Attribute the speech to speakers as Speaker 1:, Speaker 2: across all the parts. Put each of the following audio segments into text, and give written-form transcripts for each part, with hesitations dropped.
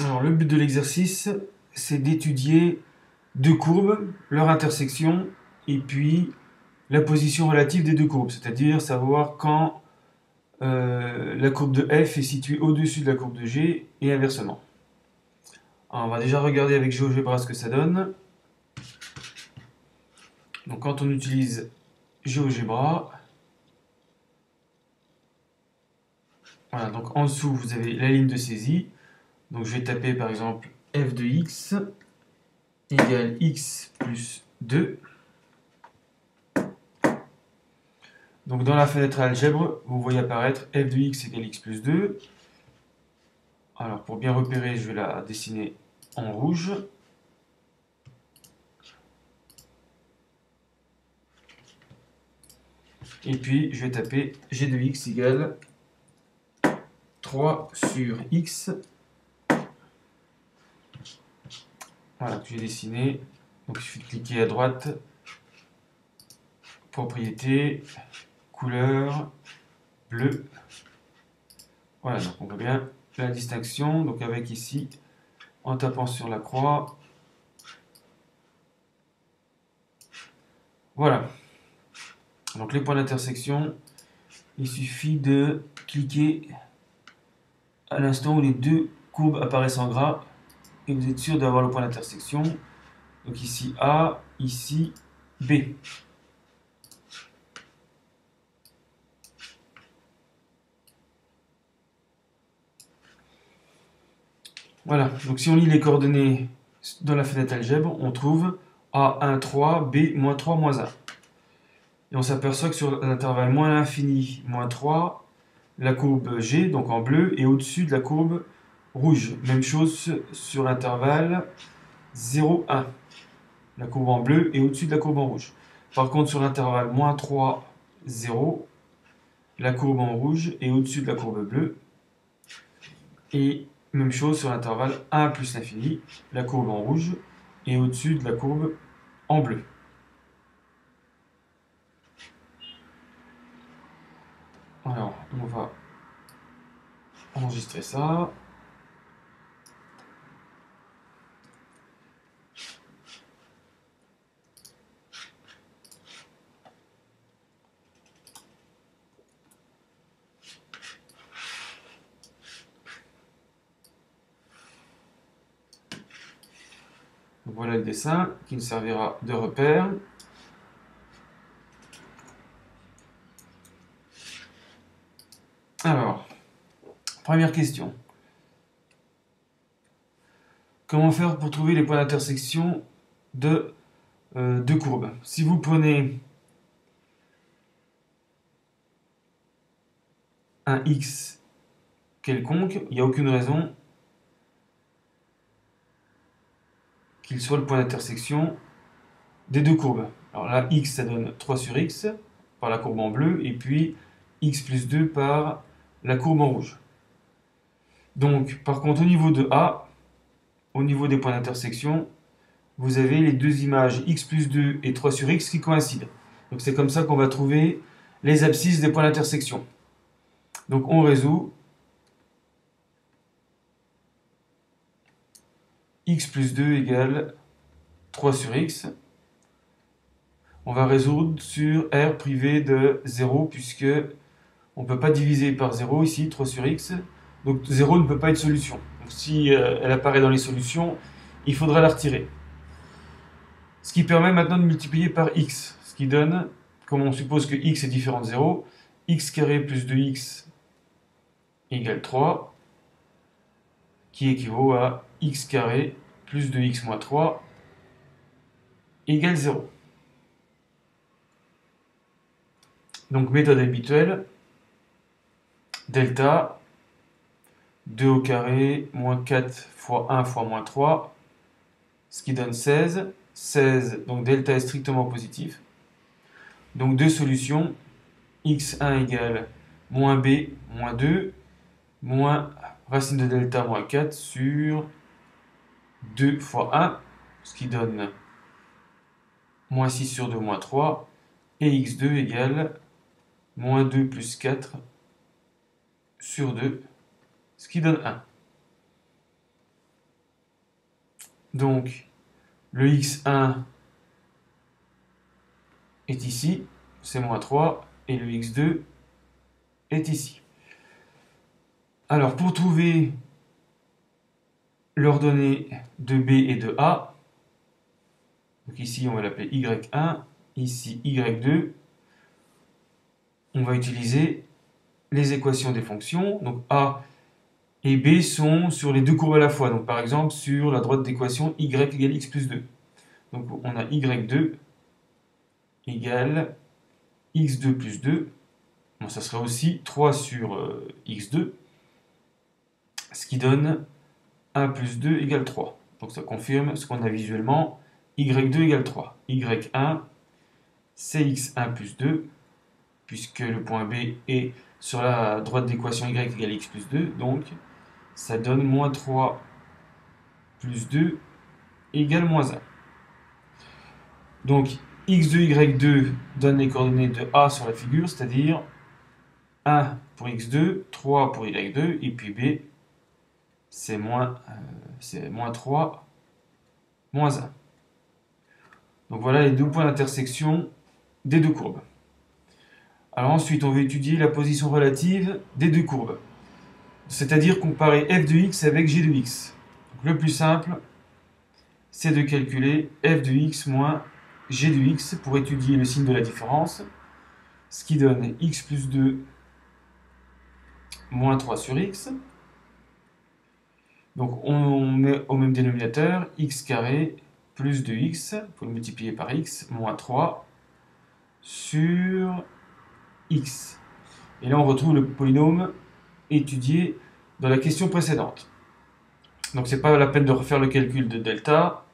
Speaker 1: Alors, le but de l'exercice, c'est d'étudier deux courbes, leur intersection, et puis la position relative des deux courbes, c'est-à-dire savoir quand la courbe de f est située au-dessus de la courbe de g, et inversement. Alors, on va déjà regarder avec GeoGebra ce que ça donne. Donc, quand on utilise GeoGebra, voilà, donc en dessous, vous avez la ligne de saisie. Donc, je vais taper par exemple f de x égale x plus 2. Donc dans la fenêtre algèbre, vous voyez apparaître f de x égale x plus 2. Alors pour bien repérer, je vais la dessiner en rouge. Et puis je vais taper g de x égale 3 sur x. Voilà, que j'ai dessiné. Donc il suffit de cliquer à droite. Propriété, couleur, bleu. Voilà, donc on voit bien la distinction. Donc avec ici, en tapant sur la croix. Voilà. Donc les points d'intersection, il suffit de cliquer à l'instant où les deux courbes apparaissent en gras et vous êtes sûr d'avoir le point d'intersection. Donc ici A, ici B. Voilà, donc si on lit les coordonnées dans la fenêtre algèbre, on trouve A1, 3, B, moins 3, moins 1. Et on s'aperçoit que sur l'intervalle moins l'infini, moins 3, la courbe G, donc en bleu, est au-dessus de la courbe rouge. Même chose sur l'intervalle 0, 1. La courbe en bleu est au-dessus de la courbe en rouge. Par contre, sur l'intervalle moins 3, 0, la courbe en rouge est au-dessus de la courbe bleue. Et même chose sur l'intervalle 1 plus l'infini, la courbe en rouge est au-dessus de la courbe en bleu. Alors, on va enregistrer ça. Voilà le dessin qui nous servira de repère. Alors, première question. Comment faire pour trouver les points d'intersection de deux courbes? Si vous prenez un x quelconque, il n'y a aucune raison qu'il soit le point d'intersection des deux courbes. Alors là, x, ça donne 3 sur x par la courbe en bleu, et puis x plus 2 par la courbe en rouge. Donc, par contre, au niveau de A, au niveau des points d'intersection, vous avez les deux images x plus 2 et 3 sur x qui coïncident. Donc c'est comme ça qu'on va trouver les abscisses des points d'intersection. Donc on résout. X plus 2 égale 3 sur x. On va résoudre sur R privé de 0 puisque on ne peut pas diviser par 0 ici, 3 sur x. Donc 0 ne peut pas être solution. Donc si elle apparaît dans les solutions, il faudra la retirer. Ce qui permet maintenant de multiplier par x. Ce qui donne, comme on suppose que x est différent de 0, x carré plus 2x égale 3, qui équivaut à x carré plus 2x moins 3 égale 0. Donc méthode habituelle, delta 2 au carré moins 4 fois 1 fois moins 3, ce qui donne 16. 16, donc delta est strictement positif. Donc deux solutions, x1 égale moins b moins 2, moins racine de delta moins 4 sur 2 fois 1, ce qui donne moins 6 sur 2 moins 3, et x2 égale moins 2 plus 4 sur 2, ce qui donne 1. Donc, le x1 est ici, c'est moins 3, et le x2 est ici. Alors, pour trouver l'ordonnée de B et de A, donc ici on va l'appeler y1, ici y2, on va utiliser les équations des fonctions. Donc A et B sont sur les deux courbes à la fois. Donc par exemple sur la droite d'équation y égale x plus 2. Donc on a y2 égale x2 plus 2. Bon, ça serait aussi 3 sur x2, ce qui donne 1 plus 2 égale 3. Donc ça confirme ce qu'on a visuellement, y2 égale 3. y1, c'est x1 plus 2, puisque le point B est sur la droite d'équation y égale x plus 2, donc ça donne moins 3 plus 2 égale moins 1. Donc x2, y2 donne les coordonnées de A sur la figure, c'est-à-dire 1 pour x2, 3 pour y2, et puis B, c'est moins 3, moins 1. Donc voilà les deux points d'intersection des deux courbes. Alors ensuite, on va étudier la position relative des deux courbes, c'est-à-dire comparer f de x avec g de x. Donc, le plus simple, c'est de calculer f de x moins g de x pour étudier le signe de la différence, ce qui donne x plus 2 moins 3 sur x. Donc on met au même dénominateur x carré plus 2x, il faut le multiplier par x, moins 3 sur x. Et là on retrouve le polynôme étudié dans la question précédente. Donc c'est pas la peine de refaire le calcul de delta.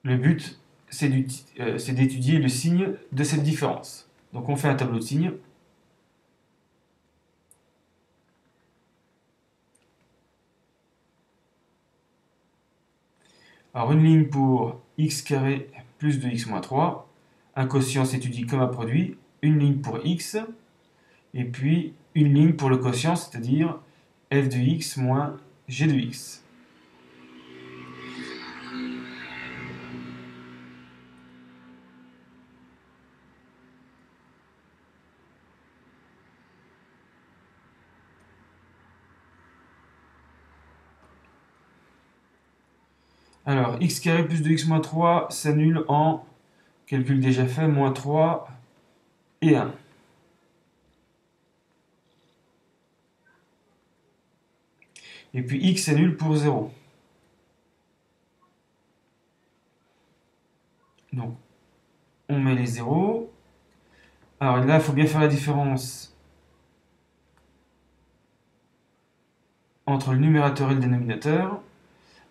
Speaker 1: Le but c'est d'étudier le signe de cette différence. Donc on fait un tableau de signes. Alors une ligne pour x carré plus 2x moins 3. Un quotient s'étudie comme un produit. Une ligne pour x. Et puis une ligne pour le quotient, c'est-à-dire f de x moins g de x. Alors, x carré plus 2x moins 3 s'annule en, calcul déjà fait, moins 3 et 1. Et puis x s'annule pour 0. Donc, on met les 0. Alors là, il faut bien faire la différence entre le numérateur et le dénominateur.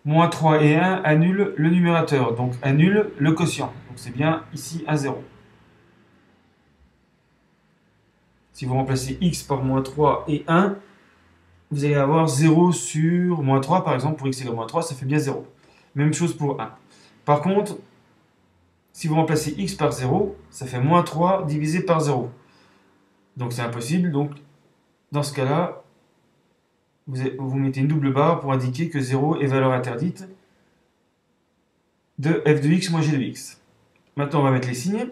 Speaker 1: Moins 3 et 1 annulent le numérateur, donc annulent le quotient. Donc c'est bien ici un 0. Si vous remplacez x par moins 3 et 1, vous allez avoir 0 sur moins 3, par exemple, pour x égale moins 3, ça fait bien 0. Même chose pour 1. Par contre, si vous remplacez x par 0, ça fait moins 3 divisé par 0. Donc c'est impossible, donc dans ce cas-là, vous mettez une double barre pour indiquer que 0 est valeur interdite de f de x moins g de x. Maintenant, on va mettre les signes.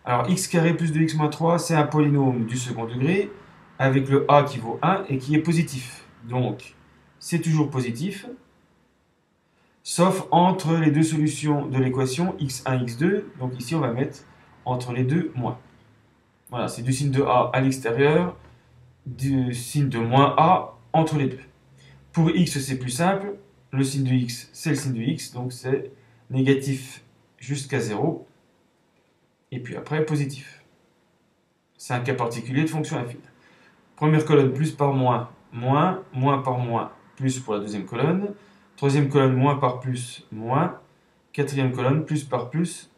Speaker 1: Alors, x carré plus 2x moins 3, c'est un polynôme du second degré avec le a qui vaut 1 et qui est positif. Donc, c'est toujours positif, sauf entre les deux solutions de l'équation x1, x2. Donc ici, on va mettre entre les deux moins. Voilà, c'est du signe de a à l'extérieur, du signe de moins a entre les deux. Pour x, c'est plus simple. Le signe de x, c'est le signe de x, donc c'est négatif jusqu'à 0. Et puis après, positif. C'est un cas particulier de fonction affine. Première colonne, plus par moins, moins, moins par moins, plus pour la deuxième colonne. Troisième colonne, moins par plus, moins. Quatrième colonne, plus par plus,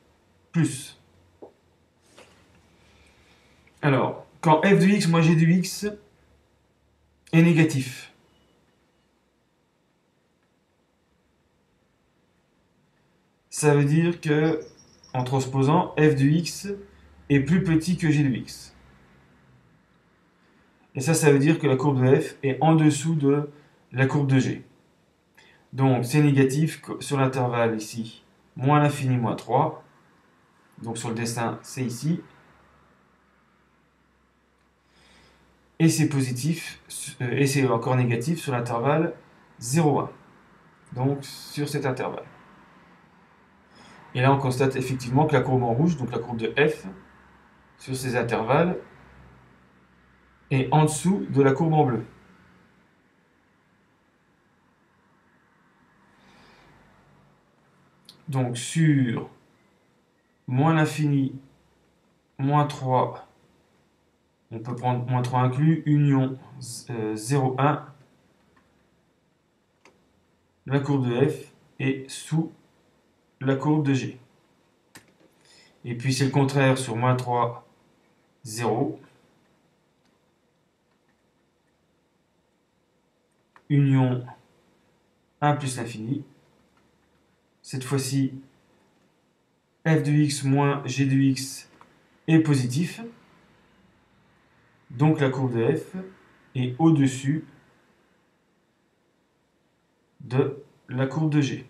Speaker 1: plus. Alors, quand f de x moins g de x est négatif, ça veut dire que, en transposant, f de x est plus petit que g de x. Et ça veut dire que la courbe de f est en dessous de la courbe de g. Donc c'est négatif sur l'intervalle ici, moins l'infini, moins 3. Donc sur le dessin, c'est ici. Et c'est positif, et c'est encore négatif sur l'intervalle 0,1. Donc sur cet intervalle. Et là, on constate effectivement que la courbe en rouge, donc la courbe de f, sur ces intervalles, est en dessous de la courbe en bleu. Donc sur moins l'infini, moins 3, on peut prendre moins 3 inclus, union 0,1, la courbe de f est sous la courbe de g. Et puis c'est le contraire sur moins 3, 0, union 1 plus l'infini. Cette fois-ci, f de x moins g de x est positif. Donc la courbe de f est au-dessus de la courbe de g.